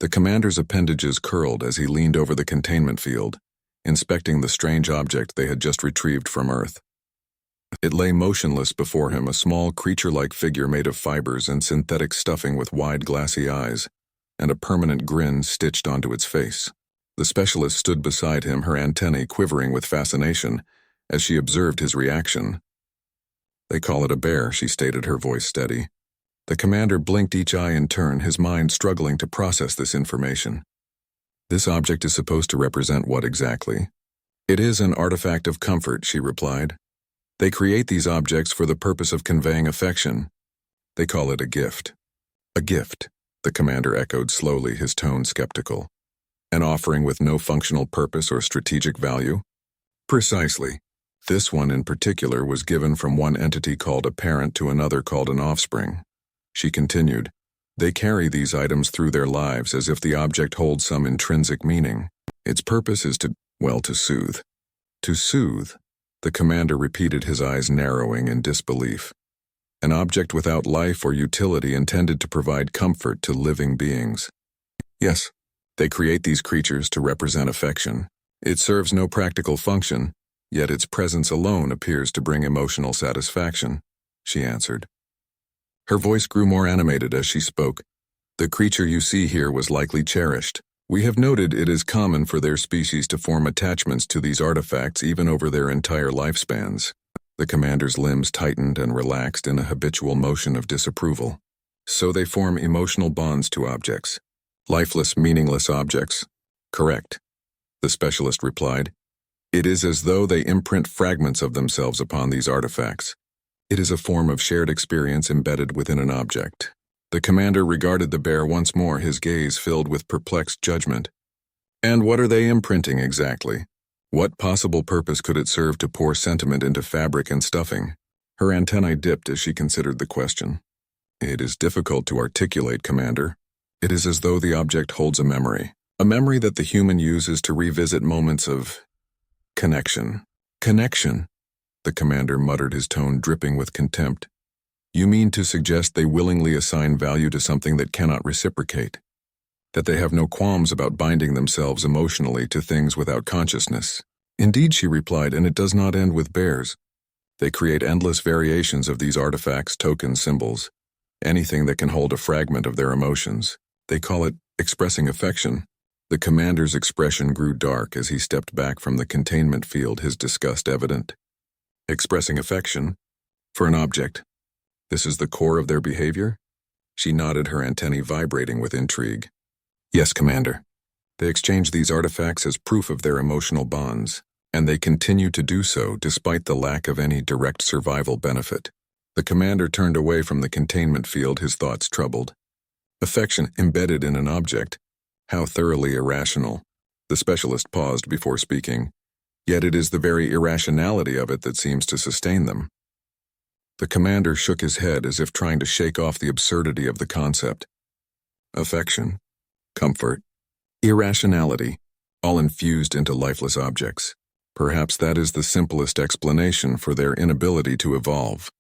The commander's appendages curled as he leaned over the containment field, inspecting the strange object they had just retrieved from Earth. It lay motionless before him, a small creature-like figure made of fibers and synthetic stuffing with wide glassy eyes, and a permanent grin stitched onto its face. The specialist stood beside him, her antennae quivering with fascination as she observed his reaction. "They call it a bear," she stated, her voice steady. The commander blinked each eye in turn, his mind struggling to process this information. "This object is supposed to represent what exactly?" "It is an artifact of comfort," she replied. "They create these objects for the purpose of conveying affection. They call it a gift." "A gift," the commander echoed slowly, his tone skeptical. "An offering with no functional purpose or strategic value?" "Precisely. This one in particular was given from one entity called a parent to another called an offspring." She continued, "They carry these items through their lives as if the object holds some intrinsic meaning. Its purpose is to soothe." "To soothe?" The commander repeated, his eyes narrowing in disbelief. "An object without life or utility intended to provide comfort to living beings." "Yes, they create these creatures to represent affection. It serves no practical function, yet its presence alone appears to bring emotional satisfaction," she answered. Her voice grew more animated as she spoke. "The creature you see here was likely cherished. We have noted it is common for their species to form attachments to these artifacts even over their entire lifespans." The commander's limbs tightened and relaxed in a habitual motion of disapproval. "So they form emotional bonds to objects. Lifeless, meaningless objects?" "Correct," the specialist replied. "It is as though they imprint fragments of themselves upon these artifacts. It is a form of shared experience embedded within an object." The commander regarded the bear once more, his gaze filled with perplexed judgment. "And what are they imprinting exactly? What possible purpose could it serve to pour sentiment into fabric and stuffing?" Her antennae dipped as she considered the question. "It is difficult to articulate, Commander. It is as though the object holds a memory that the human uses to revisit moments of connection." "Connection?" The commander muttered, his tone dripping with contempt. "You mean to suggest they willingly assign value to something that cannot reciprocate? That they have no qualms about binding themselves emotionally to things without consciousness?" "Indeed," she replied, "and it does not end with bears. They create endless variations of these artifacts, tokens, symbols, anything that can hold a fragment of their emotions. They call it expressing affection." The commander's expression grew dark as he stepped back from the containment field, his disgust evident. "Expressing affection? For an object? This is the core of their behavior?" She nodded, her antennae vibrating with intrigue. "Yes, Commander. They exchange these artifacts as proof of their emotional bonds, and they continue to do so despite the lack of any direct survival benefit." The commander turned away from the containment field, his thoughts troubled. Affection embedded in an object? How thoroughly irrational. The specialist paused before speaking. Yet it is the very irrationality of it that seems to sustain them. The commander shook his head as if trying to shake off the absurdity of the concept. Affection, comfort, irrationality, all infused into lifeless objects. Perhaps that is the simplest explanation for their inability to evolve.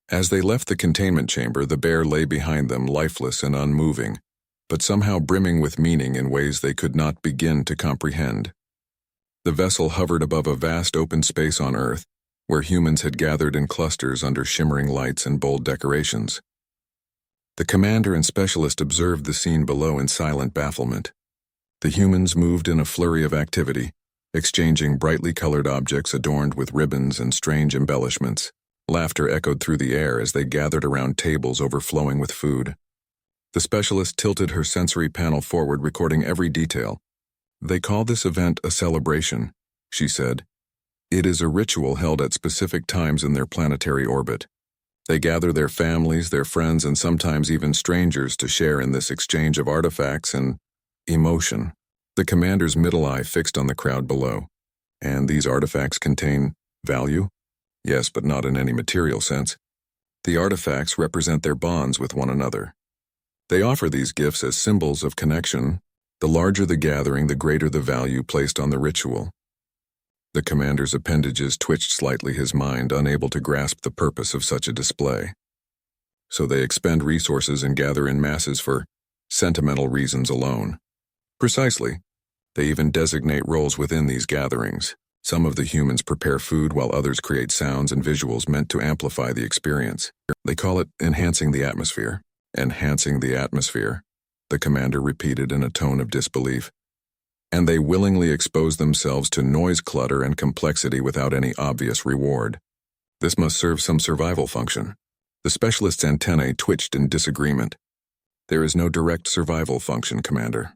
As they left the containment chamber, the bear lay behind them, lifeless and unmoving, but somehow brimming with meaning in ways they could not begin to comprehend. The vessel hovered above a vast open space on Earth, where humans had gathered in clusters under shimmering lights and bold decorations. The commander and specialist observed the scene below in silent bafflement. The humans moved in a flurry of activity, exchanging brightly colored objects adorned with ribbons and strange embellishments. Laughter echoed through the air as they gathered around tables overflowing with food. The specialist tilted her sensory panel forward, recording every detail. "They call this event a celebration," she said. "It is a ritual held at specific times in their planetary orbit. They gather their families, their friends, and sometimes even strangers to share in this exchange of artifacts and emotion." The commander's middle eye fixed on the crowd below. "And these artifacts contain value?" "Yes, but not in any material sense. The artifacts represent their bonds with one another. They offer these gifts as symbols of connection. The larger the gathering, the greater the value placed on the ritual." The commander's appendages twitched slightly, his mind unable to grasp the purpose of such a display. "So they expend resources and gather in masses for sentimental reasons alone. Precisely. They even designate roles within these gatherings. Some of the humans prepare food while others create sounds and visuals meant to amplify the experience. They call it enhancing the atmosphere. Enhancing the atmosphere, the commander repeated in a tone of disbelief. And they willingly expose themselves to noise clutter and complexity without any obvious reward. This must serve some survival function. The specialist's antennae twitched in disagreement. There is no direct survival function, Commander.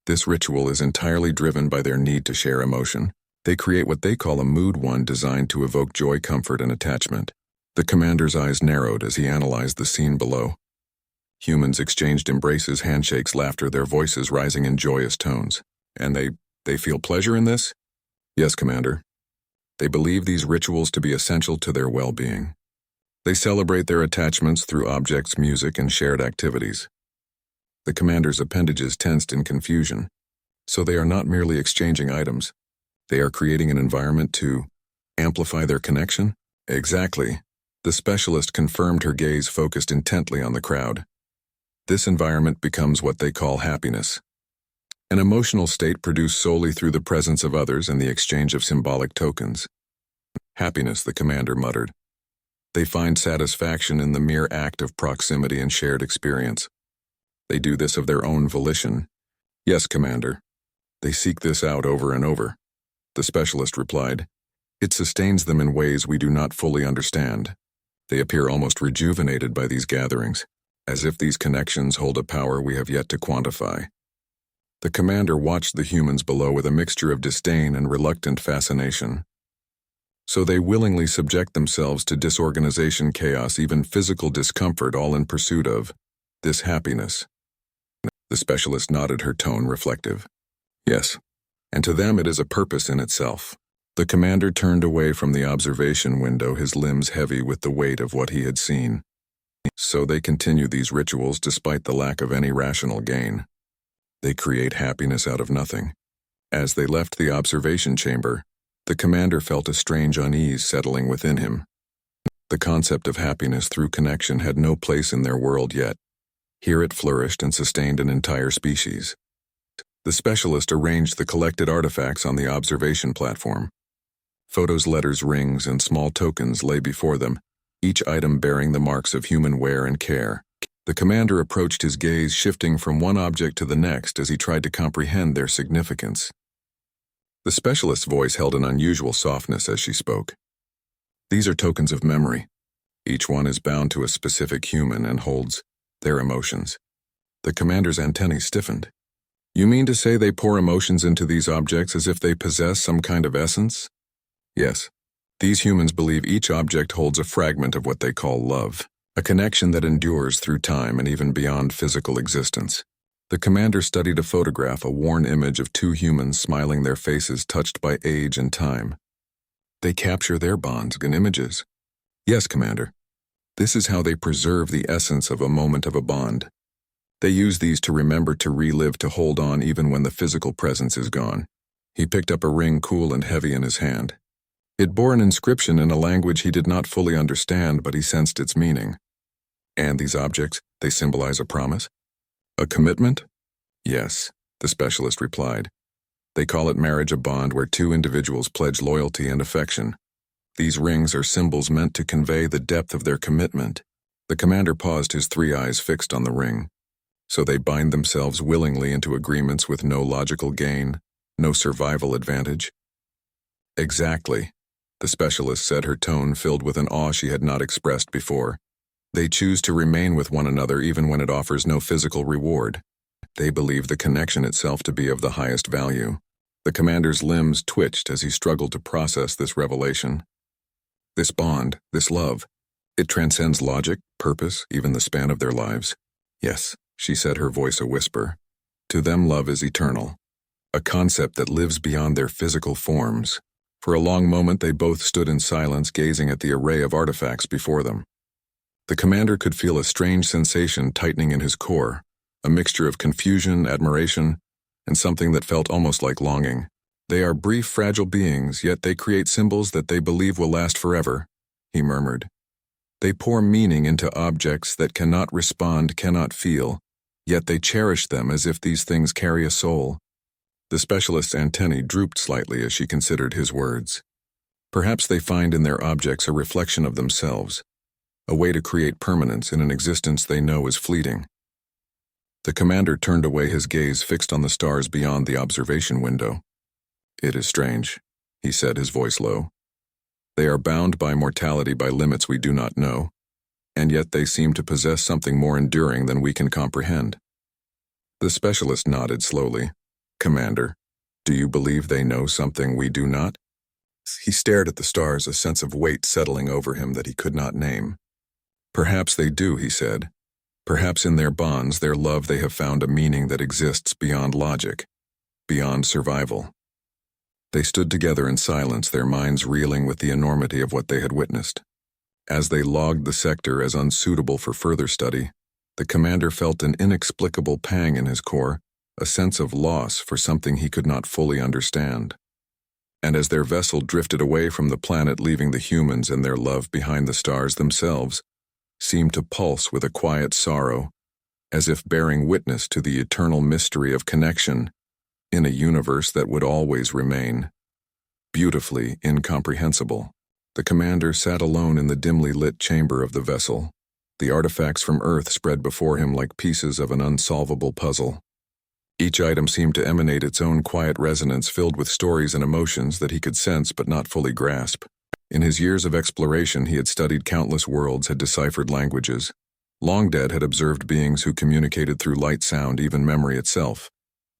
This ritual is entirely driven by their need to share emotion. They create what they call a mood one designed to evoke joy, comfort, and attachment. The commander's eyes narrowed as he analyzed the scene below. Humans exchanged embraces, handshakes, laughter, their voices rising in joyous tones. And they feel pleasure in this? Yes, Commander. They believe these rituals to be essential to their well-being. They celebrate their attachments through objects, music, and shared activities. The commander's appendages tensed in confusion. So they are not merely exchanging items. They are creating an environment to amplify their connection? Exactly. The specialist confirmed, her gaze focused intently on the crowd. This environment becomes what they call happiness. An emotional state produced solely through the presence of others and the exchange of symbolic tokens. Happiness, the commander muttered. They find satisfaction in the mere act of proximity and shared experience. They do this of their own volition. Yes, Commander. They seek this out over and over. The specialist replied. It sustains them in ways we do not fully understand. They appear almost rejuvenated by these gatherings, as if these connections hold a power we have yet to quantify. The commander watched the humans below with a mixture of disdain and reluctant fascination. So they willingly subject themselves to disorganization, chaos, even physical discomfort, all in pursuit of this happiness. The specialist nodded, her tone reflective. Yes, and to them it is a purpose in itself. The commander turned away from the observation window, his limbs heavy with the weight of what he had seen. So they continue these rituals despite the lack of any rational gain. They create happiness out of nothing. As they left the observation chamber, the commander felt a strange unease settling within him. The concept of happiness through connection had no place in their world yet. Here it flourished and sustained an entire species. The specialist arranged the collected artifacts on the observation platform. Photos, letters, rings, and small tokens lay before them, each item bearing the marks of human wear and care. The commander approached, his gaze shifting from one object to the next as he tried to comprehend their significance. The specialist's voice held an unusual softness as she spoke. These are tokens of memory. Each one is bound to a specific human and holds their emotions. The commander's antennae stiffened. You mean to say they pour emotions into these objects as if they possess some kind of essence? Yes. These humans believe each object holds a fragment of what they call love, a connection that endures through time and even beyond physical existence. The commander studied a photograph, a worn image of two humans smiling, their faces touched by age and time. They capture their bonds in images. Yes, Commander. This is how they preserve the essence of a moment of a bond. They use these to remember, to relive, to hold on even when the physical presence is gone. He picked up a ring, cool and heavy, in his hand. It bore an inscription in a language he did not fully understand, but he sensed its meaning. And these objects, they symbolize a promise? A commitment? Yes, the specialist replied. They call it marriage, a bond where two individuals pledge loyalty and affection. These rings are symbols meant to convey the depth of their commitment. The commander paused, his three eyes fixed on the ring. So they bind themselves willingly into agreements with no logical gain, no survival advantage? Exactly, the specialist said, her tone filled with an awe she had not expressed before. They choose to remain with one another even when it offers no physical reward. They believe the connection itself to be of the highest value. The commander's limbs twitched as he struggled to process this revelation. This bond, this love, it transcends logic, purpose, even the span of their lives. Yes, she said, her voice a whisper. To them, love is eternal, a concept that lives beyond their physical forms. For a long moment, they both stood in silence, gazing at the array of artifacts before them. The commander could feel a strange sensation tightening in his core, a mixture of confusion, admiration, and something that felt almost like longing. They are brief, fragile beings, yet they create symbols that they believe will last forever, he murmured. They pour meaning into objects that cannot respond, cannot feel, Yet they cherish them as if these things carry a soul. The specialist's antennae drooped slightly as she considered his words. Perhaps they find in their objects a reflection of themselves, a way to create permanence in an existence they know is fleeting. The commander turned away, his gaze fixed on the stars beyond the observation window. "It is strange," he said, his voice low. "They are bound by mortality, by limits we do not know, and yet they seem to possess something more enduring than we can comprehend." The specialist nodded slowly. "Commander, do you believe they know something we do not?" He stared at the stars, a sense of weight settling over him that he could not name. "Perhaps they do," he said. "Perhaps in their bonds, their love, they have found a meaning that exists beyond logic, beyond survival." They stood together in silence, their minds reeling with the enormity of what they had witnessed. As they logged the sector as unsuitable for further study, the commander felt an inexplicable pang in his core, a sense of loss for something he could not fully understand. And as their vessel drifted away from the planet, leaving the humans and their love behind, the stars themselves seemed to pulse with a quiet sorrow, as if bearing witness to the eternal mystery of connection in a universe that would always remain beautifully incomprehensible. The commander sat alone in the dimly lit chamber of the vessel, the artifacts from Earth spread before him like pieces of an unsolvable puzzle. Each item seemed to emanate its own quiet resonance, filled with stories and emotions that he could sense but not fully grasp. In his years of exploration, he had studied countless worlds, had deciphered languages. Long dead had observed beings who communicated through light, sound, even memory itself.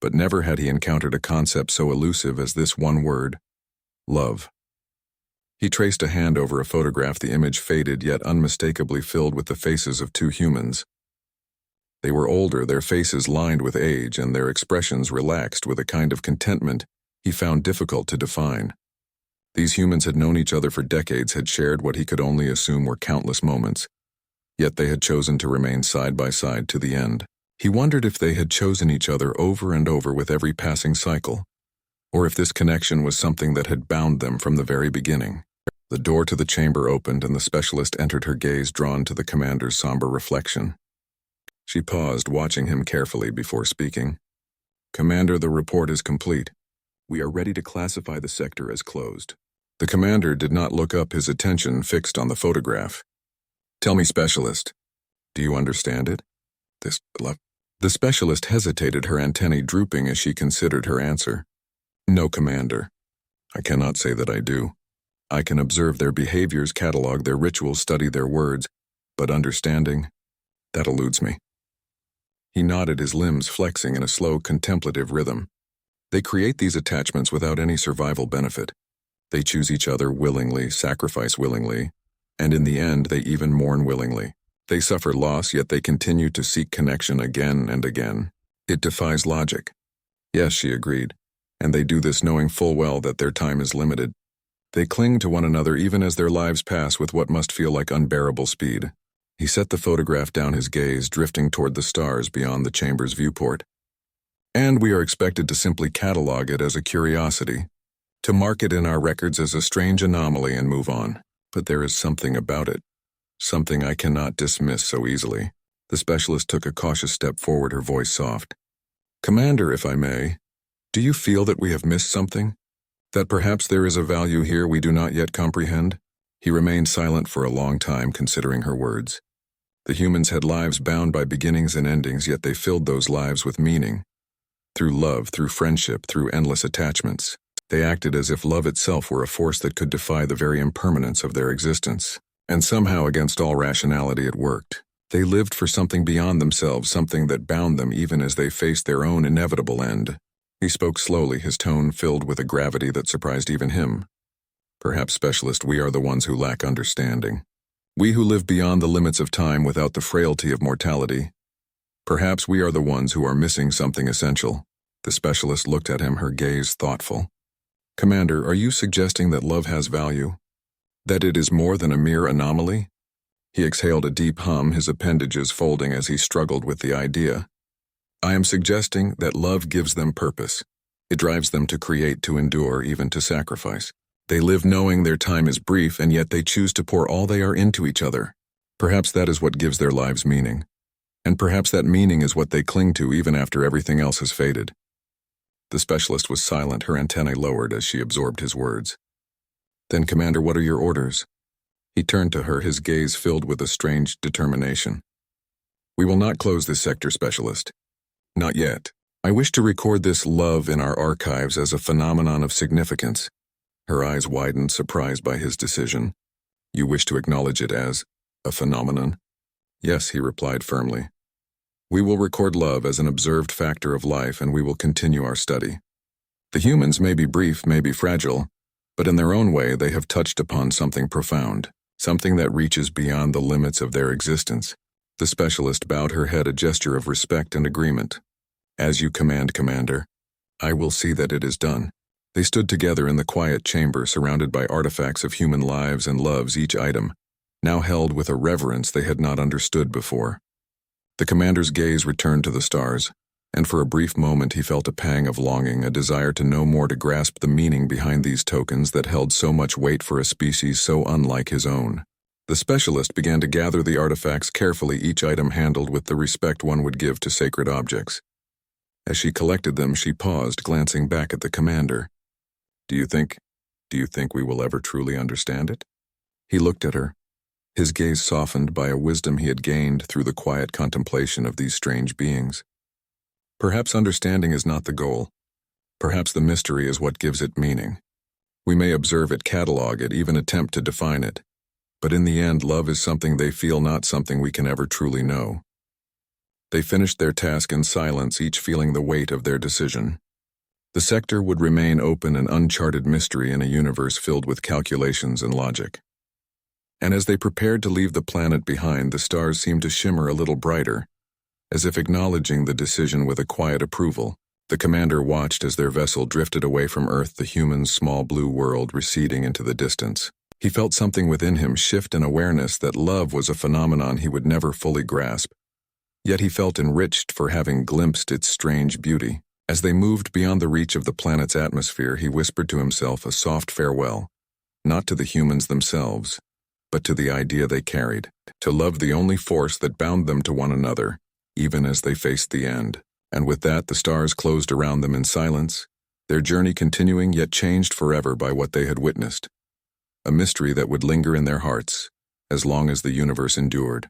But never had he encountered a concept so elusive as this one word: love. He traced a hand over a photograph, the image faded yet unmistakably filled with the faces of two humans. They were older, their faces lined with age, and their expressions relaxed with a kind of contentment he found difficult to define. These humans had known each other for decades, had shared what he could only assume were countless moments, yet they had chosen to remain side by side to the end. He wondered if they had chosen each other over and over with every passing cycle, or if this connection was something that had bound them from the very beginning. The door to the chamber opened, and the specialist entered, her gaze drawn to the commander's somber reflection. She paused, watching him carefully before speaking. "Commander, the report is complete. We are ready to classify the sector as closed." The commander did not look up, his attention fixed on the photograph. "Tell me, specialist, do you understand it? This love?" The specialist hesitated, her antennae drooping as she considered her answer. "No, Commander. I cannot say that I do. I can observe their behaviors, catalog their rituals, study their words, but understanding, that eludes me." He nodded, his limbs flexing in a slow, contemplative rhythm. They create these attachments without any survival benefit. They choose each other willingly, sacrifice willingly, and in the end they even mourn willingly. They suffer loss, yet they continue to seek connection again and again. It defies logic. "Yes," she agreed, "and they do this knowing full well that their time is limited. They cling to one another even as their lives pass with what must feel like unbearable speed." He set the photograph down, his gaze drifting toward the stars beyond the chamber's viewport. "And we are expected to simply catalog it as a curiosity, to mark it in our records as a strange anomaly and move on. But there is something about it, something I cannot dismiss so easily." The specialist took a cautious step forward, her voice soft. "Commander, if I may, do you feel that we have missed something? That perhaps there is a value here we do not yet comprehend?" He remained silent for a long time, considering her words. The humans had lives bound by beginnings and endings, yet they filled those lives with meaning. Through love, through friendship, through endless attachments. They acted as if love itself were a force that could defy the very impermanence of their existence. And somehow, against all rationality, it worked. They lived for something beyond themselves, something that bound them even as they faced their own inevitable end. He spoke slowly, his tone filled with a gravity that surprised even him. "Perhaps, specialist, we are the ones who lack understanding. We who live beyond the limits of time without the frailty of mortality. Perhaps we are the ones who are missing something essential." The specialist looked at him, her gaze thoughtful. "Commander, are you suggesting that love has value? That it is more than a mere anomaly?" He exhaled a deep hum, his appendages folding as he struggled with the idea. "I am suggesting that love gives them purpose. It drives them to create, to endure, even to sacrifice. They live knowing their time is brief, and yet they choose to pour all they are into each other. Perhaps that is what gives their lives meaning. And perhaps that meaning is what they cling to even after everything else has faded. The specialist was silent, her antennae lowered as she absorbed his words. Then, Commander, what are your orders? He turned to her, his gaze filled with a strange determination. We will not close this sector, Specialist. Not yet. I wish to record this love in our archives as a phenomenon of significance. Her eyes widened, surprised by his decision. You wish to acknowledge it as a phenomenon? Yes, he replied firmly. We will record love as an observed factor of life, and we will continue our study. The humans may be brief, may be fragile, but in their own way they have touched upon something profound, something that reaches beyond the limits of their existence. The specialist bowed her head, a gesture of respect and agreement. As you command, Commander. I will see that it is done. They stood together in the quiet chamber, surrounded by artifacts of human lives and loves, each item, now held with a reverence they had not understood before. The commander's gaze returned to the stars, and for a brief moment he felt a pang of longing, a desire to know more, to grasp the meaning behind these tokens that held so much weight for a species so unlike his own. The specialist began to gather the artifacts carefully, each item handled with the respect one would give to sacred objects. As she collected them, she paused, glancing back at the commander. Do you think we will ever truly understand it? He looked at her, his gaze softened by a wisdom he had gained through the quiet contemplation of these strange beings. Perhaps understanding is not the goal. Perhaps the mystery is what gives it meaning. We may observe it, catalog it, even attempt to define it. But in the end, love is something they feel, not something we can ever truly know. They finished their task in silence, each feeling the weight of their decision. The sector would remain open, an uncharted mystery in a universe filled with calculations and logic. And as they prepared to leave the planet behind, the stars seemed to shimmer a little brighter, as if acknowledging the decision with a quiet approval. The commander watched as their vessel drifted away from Earth, the humans' small blue world receding into the distance. He felt something within him shift, an awareness that love was a phenomenon he would never fully grasp. Yet he felt enriched for having glimpsed its strange beauty. As they moved beyond the reach of the planet's atmosphere, he whispered to himself a soft farewell, not to the humans themselves, but to the idea they carried, to love, the only force that bound them to one another, even as they faced the end. And with that, the stars closed around them in silence, their journey continuing, yet changed forever by what they had witnessed. A mystery that would linger in their hearts as long as the universe endured.